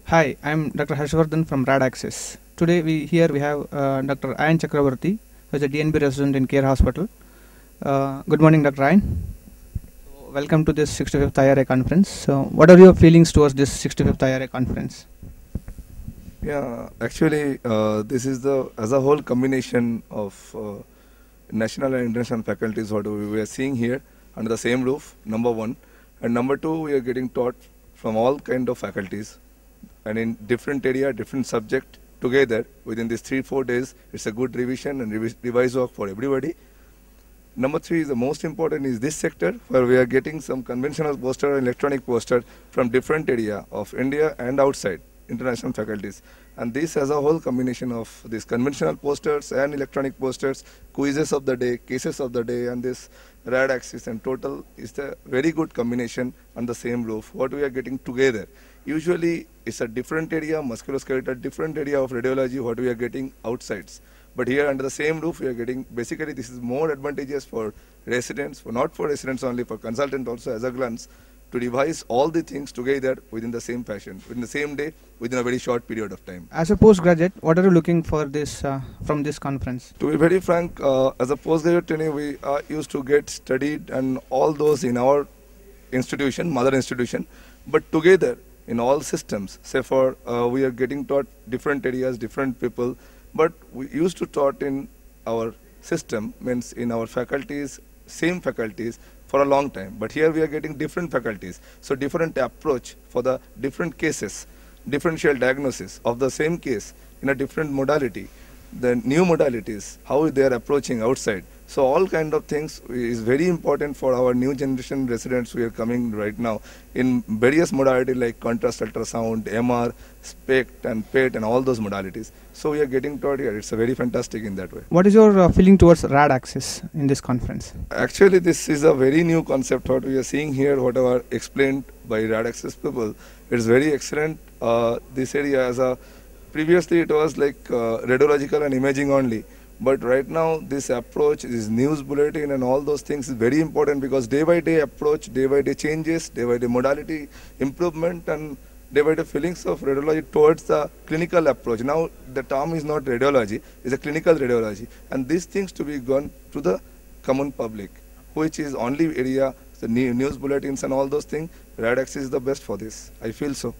Hi, I'm Dr. Harshvardhan from RadAccess. Today we have Dr. Ayan Chakravarti, who is a DNB resident in Care Hospital. Good morning, Dr. Ayan. Welcome to this 65th IRA conference. So, what are your feelings towards this 65th IRA conference? Yeah, actually, this is the as a whole combination of national and international faculties what we are seeing here under the same roof. Number one, and number two, we are getting taught from all kind of faculties, and in different area, different subject together within these 3-4 days. It's a good revision and revise work for everybody. Number three is the most important is this sector where we are getting some conventional poster and electronic poster from different area of India and outside international faculties. And this as a whole combination of these conventional posters and electronic posters, quizzes of the day, cases of the day, and this RadAccess and total is the very good combination on the same roof. What we are getting together. Usually it's a different area, musculoskeletal, different area of radiology, what we are getting outsides. But here under the same roof, we are getting, basically this is more advantageous for residents, not for residents only, for consultant also as a glance, to revise all the things together within the same fashion, within the same day, within a very short period of time. As a postgraduate, what are you looking for this from this conference? To be very frank, as a postgraduate training, we used to get studied and all those in our institution, mother institution, but together in all systems, say for we are getting taught different areas, different people, but we used to taught in our system, means in our faculties, same faculties for a long time. But here we are getting different faculties. So different approach for the different cases, differential diagnosis of the same case in a different modality, the new modalities, how they are approaching outside. So all kind of things is very important for our new generation residents who are coming right now in various modalities like contrast ultrasound, MR, SPECT and PET and all those modalities. So we are getting taught here. It's a very fantastic in that way. What is your feeling towards RadAccess in this conference? Actually, this is a very new concept. What we are seeing here, whatever explained by RadAccess people, it's very excellent. This area as a previously it was like radiological and imaging only. But right now this approach, this news bulletin and all those things is very important because day by day approach, day by day changes, day by day modality improvement and day by day feelings of radiology towards the clinical approach. Now the term is not radiology, it's a clinical radiology. And these things to be gone to the common public, which is only area, the news bulletins and all those things. RadAccess is the best for this. I feel so.